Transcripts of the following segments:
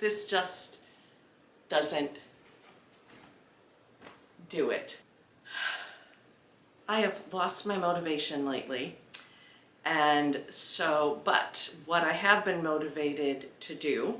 this just doesn't do it. I have lost my motivation lately, and so, but what I have been motivated to do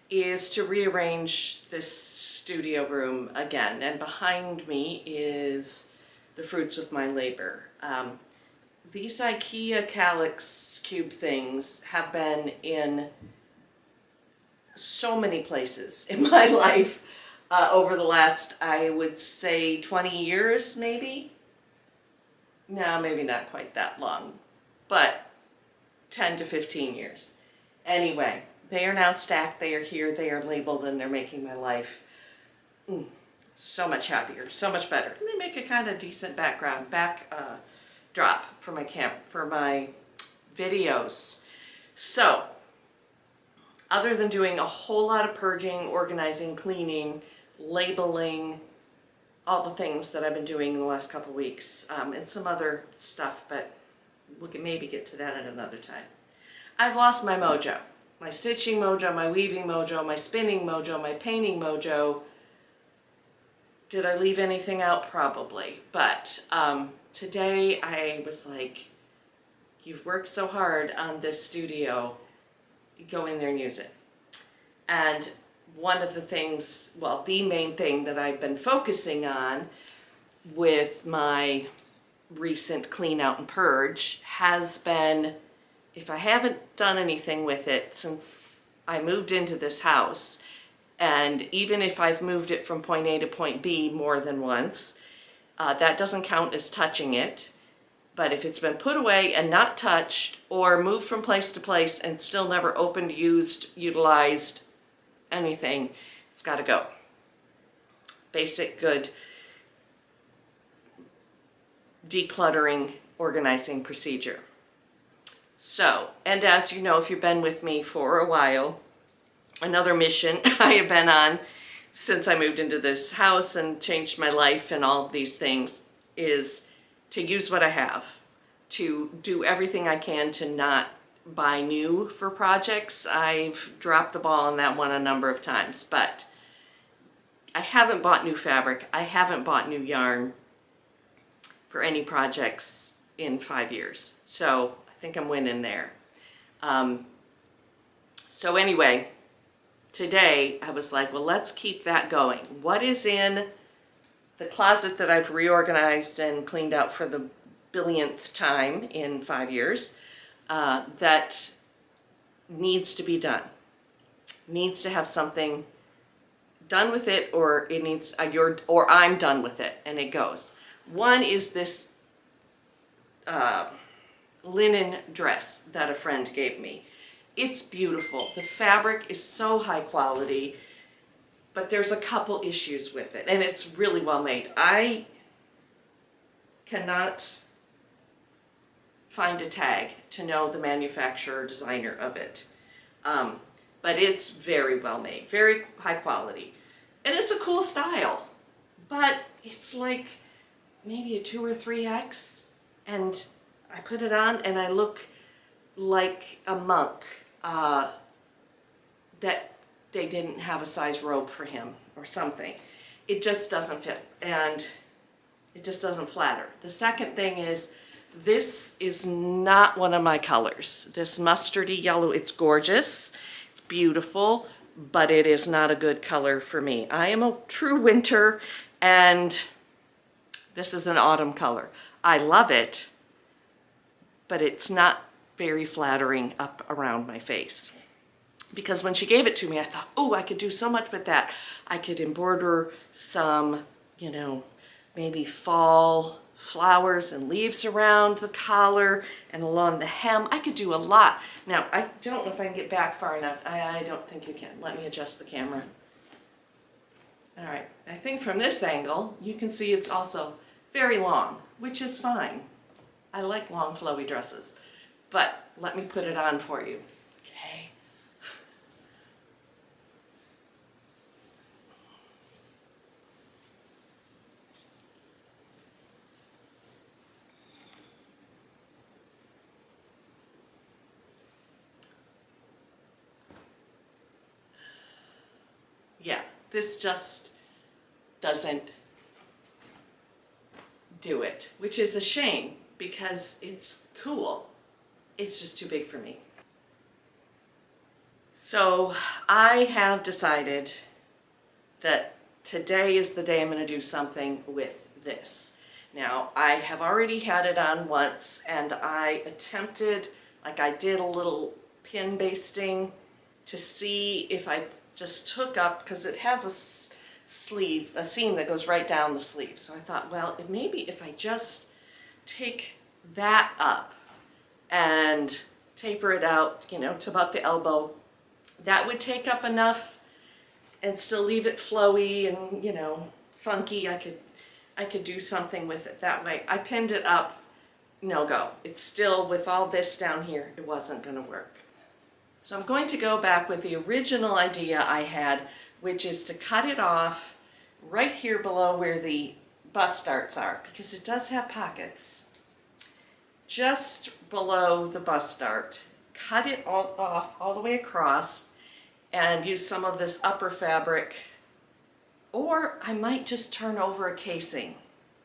is to rearrange this studio room again, and behind me is the fruits of my labor. These IKEA calyx cube things have been in so many places in my life over the last, I would say, 20 years maybe. No, maybe not quite that long, but 10 to 15 years. Anyway, they are now stacked, they are here, they are labeled, and they're making my life so much happier, so much better. And they make a kind of decent backdrop for my videos. So, other than doing a whole lot of purging, organizing, cleaning, labeling, all the things that I've been doing in the last couple weeks, and some other stuff, but we can maybe get to that at another time. I've lost my mojo. My stitching mojo, my weaving mojo, my spinning mojo, my painting mojo. Did I leave anything out? Probably. But today I was like, you've worked so hard on this studio, go in there and use it. And one of the things, well, the main thing that I've been focusing on with my recent clean out and purge has been, if I haven't done anything with it since I moved into this house, and even if I've moved it from point A to point B more than once, that doesn't count as touching it. But if it's been put away and not touched, or moved from place to place and still never opened, used, utilized, anything, it's got to go. Basic, good decluttering, organizing procedure. So, and as you know, if you've been with me for a while, another mission I have been on since I moved into this house and changed my life and all of these things is to use what I have, to do everything I can to not buy new for projects. I've dropped the ball on that one a number of times, but I haven't bought new fabric. I haven't bought new yarn for any projects in 5 years. So I think I'm winning there. So anyway, today I was like, well, let's keep that going. What is in the closet that I've reorganized and cleaned out for the billionth time in 5 years that needs to be done? Needs to have something done with it, or it needs or I'm done with it, and it goes. One is this linen dress that a friend gave me. It's beautiful. The fabric is so high quality, but there's a couple issues with it, and it's really well made. I cannot find a tag to know the manufacturer or designer of it, but it's very well made, very high quality, and it's a cool style, but it's like maybe a 2 or 3X, and I put it on and I look like a monk that they didn't have a size robe for him or something. It just doesn't fit, and it just doesn't flatter. The second thing is, this is not one of my colors. This mustardy yellow, it's gorgeous, it's beautiful, but it is not a good color for me. I am a true winter, and this is an autumn color. I love it, but it's not very flattering up around my face. Because when she gave it to me, I thought, oh, I could do so much with that. I could embroider some, you know, maybe fall flowers and leaves around the collar and along the hem. I could do a lot. Now, I don't know if I can get back far enough. I don't think you can. Let me adjust the camera. All right, I think from this angle, you can see it's also very long, which is fine. I like long flowy dresses, but let me put it on for you. Okay. this just doesn't do it, which is a shame because it's cool. It's just too big for me. So I have decided that today is the day I'm going to do something with this. Now, I have already had it on once, and I attempted, like I did a little pin basting to see if I just took up, because it has a sleeve, a seam that goes right down the sleeve. So I thought, well, maybe if I just take that up and taper it out, you know, to about the elbow, that would take up enough and still leave it flowy and, you know, funky. I could do something with it that way. I pinned it up, no go. It's still, with all this down here, it wasn't going to work. So I'm going to go back with the original idea I had, which is to cut it off right here below where the bust darts are, because it does have pockets. Just below the bust dart, cut it all off all the way across, and use some of this upper fabric, or I might just turn over a casing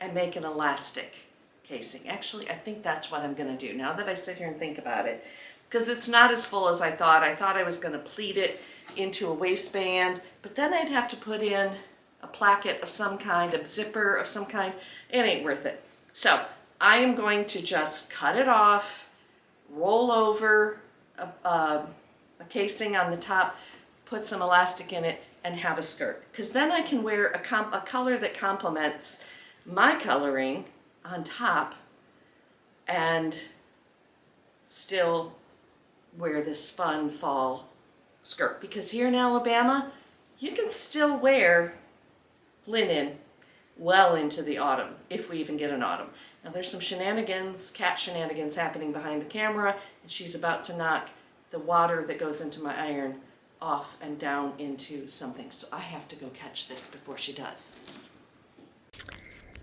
and make an elastic casing. Actually, I think that's what I'm going to do now that I sit here and think about it, because it's not as full as I thought. I thought I was going to pleat it into a waistband, but then I'd have to put in a placket of some kind, a zipper of some kind. It ain't worth it. So I am going to just cut it off, roll over a casing on the top, put some elastic in it, and have a skirt. Because then I can wear a color that complements my coloring on top and still wear this fun fall skirt. Because here in Alabama, you can still wear linen well into the autumn, if we even get an autumn. Now there's some shenanigans, cat shenanigans happening behind the camera, and she's about to knock the water that goes into my iron off and down into something. So I have to go catch this before she does.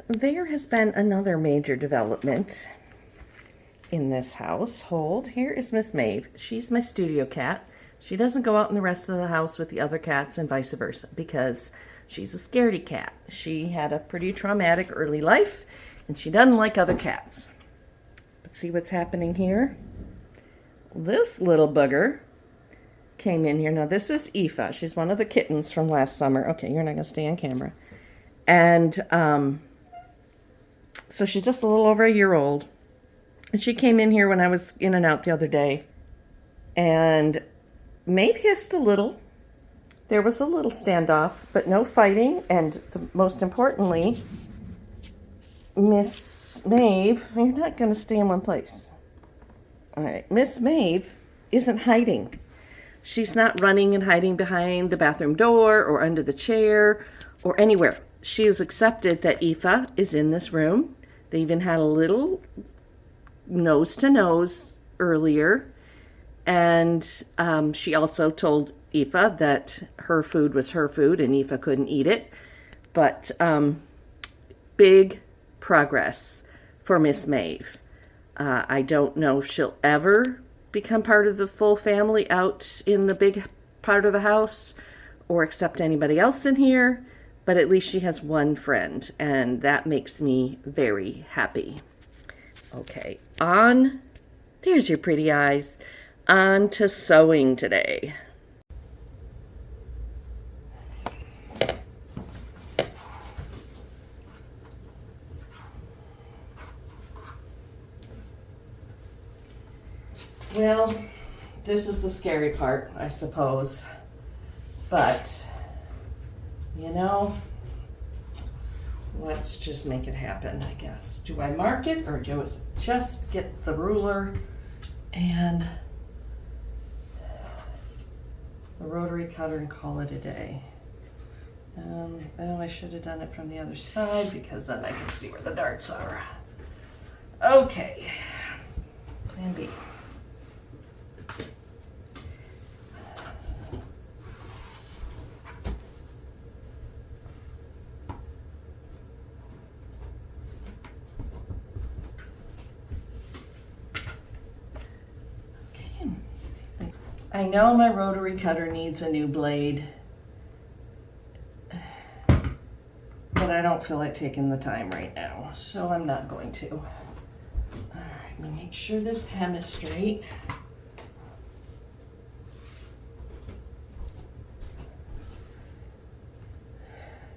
There has been another major development in this household. Here is Miss Maeve. She's my studio cat. She doesn't go out in the rest of the house with the other cats and vice versa because she's a scaredy cat. She had a pretty traumatic early life and she doesn't like other cats. But see what's happening here? This little bugger came in here. Now this is Aoife. She's one of the kittens from last summer. Okay, you're not going to stay on camera. And so she's just a little over a year old. And she came in here when I was in and out the other day. And Maeve hissed a little. There was a little standoff, but no fighting. And most importantly, Miss Maeve, you're not going to stay in one place. All right, Miss Maeve isn't hiding. She's not running and hiding behind the bathroom door or under the chair or anywhere. She has accepted that Aoife is in this room. They even had a little nose to nose earlier. And she also told Aoife that her food was her food and Aoife couldn't eat it. But big progress for Miss Maeve. I don't know if she'll ever become part of the full family out in the big part of the house or accept anybody else in here, but at least she has one friend, and that makes me very happy. Okay, there's your pretty eyes, on to sewing today. Well, this is the scary part, I suppose. But, you know, let's just make it happen, I guess. Do I mark it or do I just get the ruler and the rotary cutter and call it a day? Oh, I should have done it from the other side because then I can see where the darts are. Okay, plan B. I know my rotary cutter needs a new blade. I don't feel like taking the time right now, so I'm not going to. All right, let me make sure this hem is straight.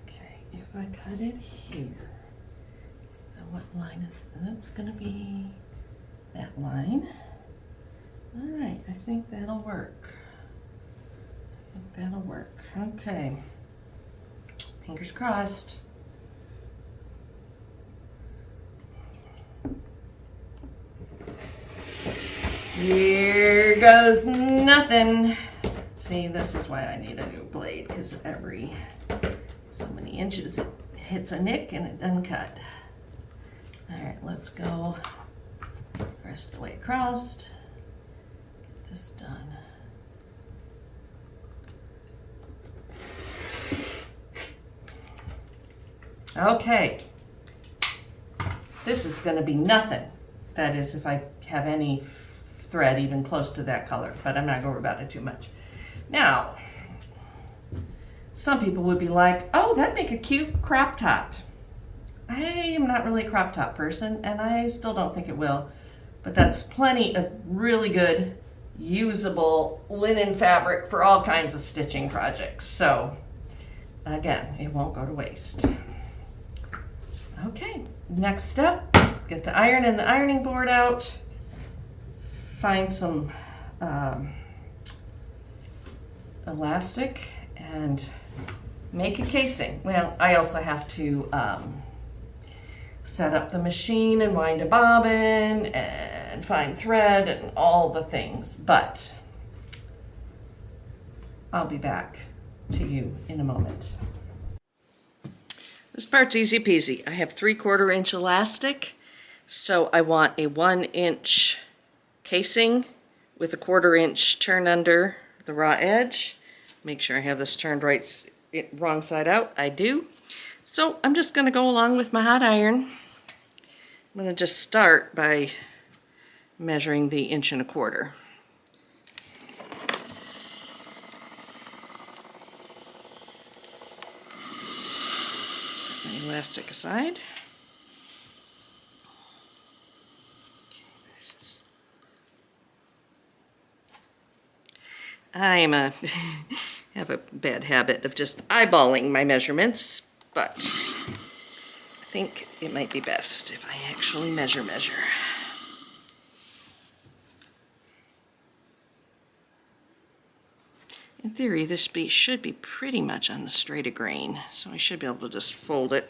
Okay, if I cut it here, so what line is that's going to be? That line. All right, I think that'll work. That'll work. Okay. Fingers crossed. Here goes nothing. See, this is why I need a new blade, because every so many inches it hits a nick and it doesn't cut. All right, let's go the rest of the way across. Get this done. Okay, this is going to be nothing. That is, if I have any thread even close to that color, but I'm not going to worry about it too much. Now, some people would be like, oh, that'd make a cute crop top. I am not really a crop top person, and I still don't think it will, but that's plenty of really good, usable linen fabric for all kinds of stitching projects. So, again, it won't go to waste. Okay, next step, get the iron and the ironing board out, find some elastic and make a casing. Well, I also have to set up the machine and wind a bobbin and find thread and all the things, but I'll be back to you in a moment. This part's easy peasy. I have 3/4 inch elastic, so I want a 1 inch casing with a 1/4 inch turn under the raw edge. Make sure I have this turned wrong side out. I do. So I'm just going to go along with my hot iron. I'm going to just start by measuring the 1.25 inches. Elastic aside. I have a bad habit of just eyeballing my measurements, but I think it might be best if I actually measure. In theory, this piece should be pretty much on the straight of grain, so I should be able to just fold it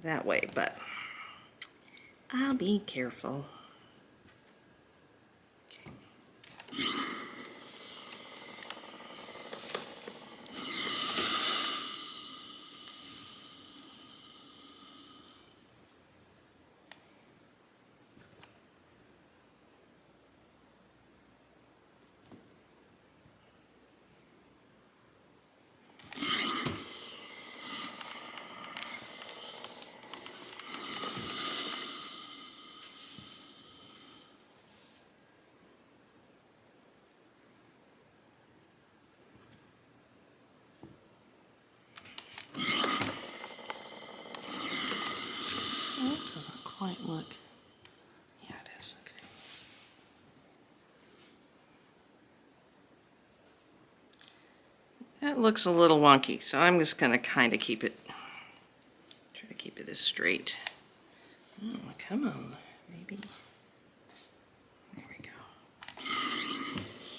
that way, but I'll be careful. Okay. Doesn't quite look. Yeah, it is. Okay. That looks a little wonky, so I'm just going to kind of try to keep it as straight. Oh, come on, maybe. There we go.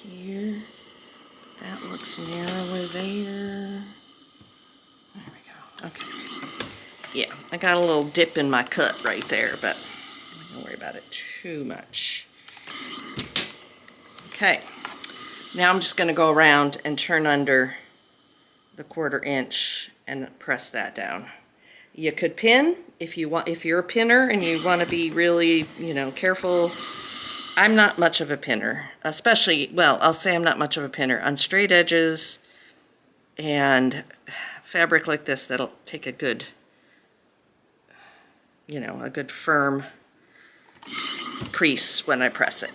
Here, that looks narrower there. There we go. Okay. Yeah, I got a little dip in my cut right there, but I'm not going to worry about it too much. Okay, now I'm just going to go around and turn under the 1/4 inch and press that down. You could pin if you want, if you're a pinner and you want to be really, careful. I'm not much of a pinner, especially, well, I'll say I'm not much of a pinner on straight edges and fabric like this that'll take a good firm crease when I press it.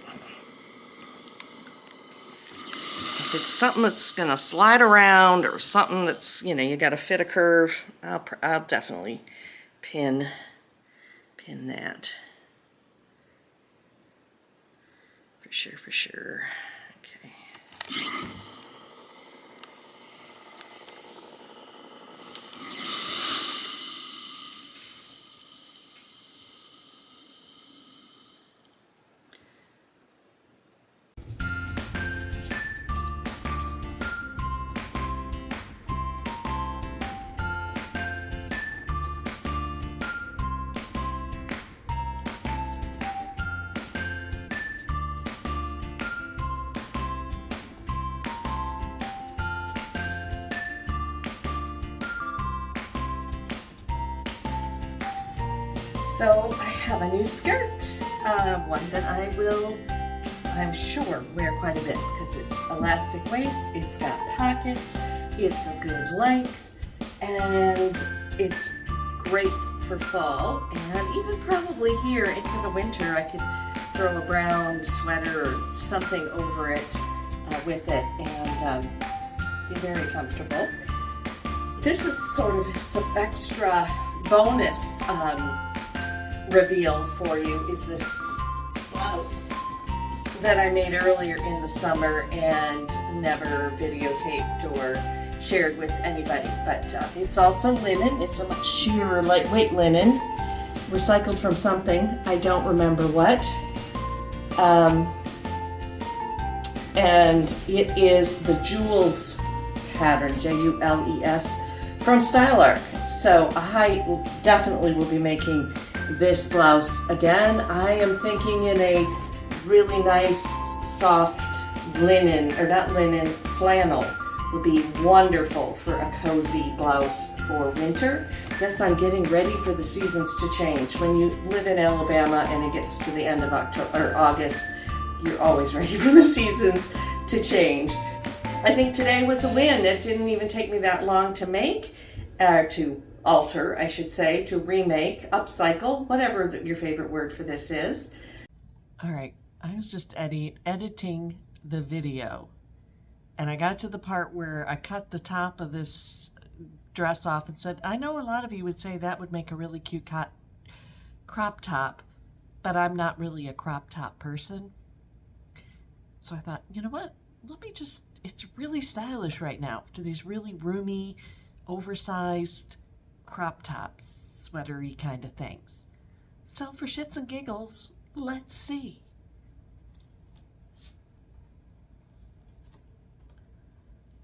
If it's something that's gonna slide around or something that's, you know, you gotta fit a curve, I'll definitely pin that. For sure, for sure. Okay. So I have a new skirt, one that I will, I'm sure, wear quite a bit because it's elastic waist, it's got pockets, it's a good length, and it's great for fall, and even probably here into the winter I could throw a brown sweater or something over it with it and be very comfortable. This is sort of some extra bonus reveal for you is this blouse that I made earlier in the summer and never videotaped or shared with anybody, but it's also linen. It's a much sheer, lightweight linen, recycled from something, I don't remember what, and it is the Jules pattern, Jules, from Style Arc. So I definitely will be making this blouse again. I am thinking in a really nice soft linen, or not linen, flannel would be wonderful for a cozy blouse for winter. Guess I'm getting ready for the seasons to change. When you live in Alabama and it gets to the end of October or August, you're always ready for the seasons to change. I think today was a win. It didn't even take me that long to make, to alter, I should say, to remake, upcycle, whatever your favorite word for this is. All right, I was just editing the video, and I got to the part where I cut the top of this dress off and said, I know a lot of you would say that would make a really cute crop top, but I'm not really a crop top person. So I thought, you know what, let me just, it's really stylish right now to these really roomy, oversized crop tops, sweatery kind of things. So for shits and giggles, let's see.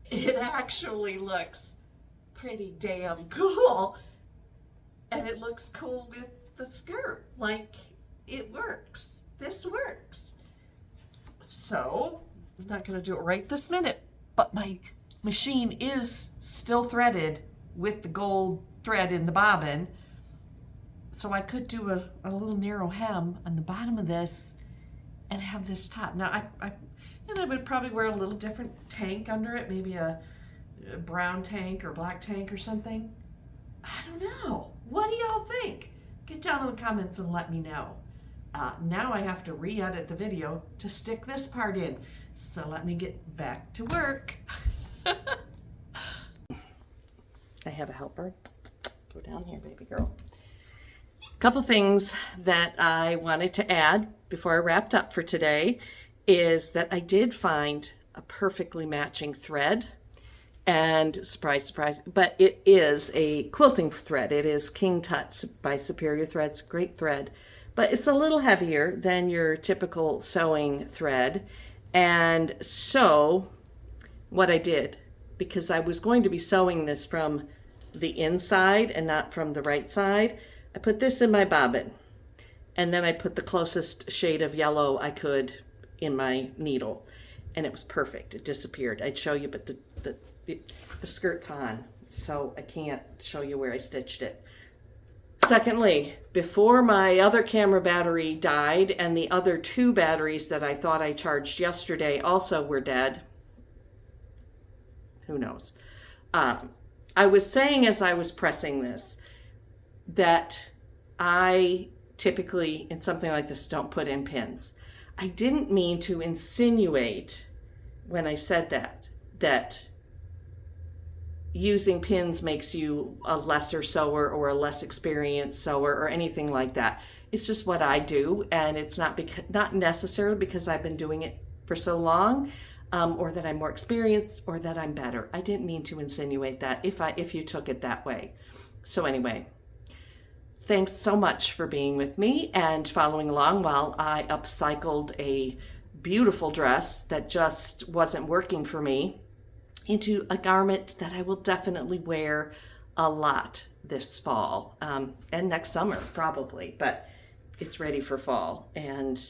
It actually looks pretty damn cool, and it looks cool with the skirt. Like, it works. This works. So I'm not going to do it right this minute, but my machine is still threaded with the gold thread in the bobbin, so I could do a little narrow hem on the bottom of this and have this top. Now I would probably wear a little different tank under it, maybe a brown tank or black tank or something. I don't know. What do y'all think? Get down in the comments and let me know. Now I have to re-edit the video to stick this part in. So let me get back to work. I have a helper. Go down here, baby girl. A couple things that I wanted to add before I wrapped up for today is that I did find a perfectly matching thread, and surprise, surprise, but it is a quilting thread. It is King Tut's by Superior Threads, great thread, but it's a little heavier than your typical sewing thread. And so what I did, because I was going to be sewing this from the inside and not from the right side, I put this in my bobbin, and then I put the closest shade of yellow I could in my needle, and it was perfect. It disappeared. I'd show you, but the skirt's on, so I can't show you where I stitched it. Secondly, before my other camera battery died and the other 2 batteries that I thought I charged yesterday also were dead, who knows, I was saying as I was pressing this that I typically, in something like this, don't put in pins. I didn't mean to insinuate when I said that using pins makes you a lesser sewer or a less experienced sewer or anything like that. It's just what I do, and it's not necessarily because I've been doing it for so long, or that I'm more experienced or that I'm better. I didn't mean to insinuate that if you took it that way. So anyway, thanks so much for being with me and following along while I upcycled a beautiful dress that just wasn't working for me into a garment that I will definitely wear a lot this fall, and next summer probably, but it's ready for fall. And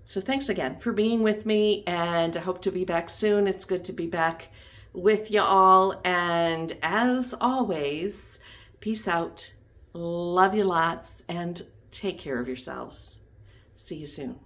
so thanks again for being with me, and I hope to be back soon. It's good to be back with you all, and as always, peace out, love you lots, and take care of yourselves. See you soon.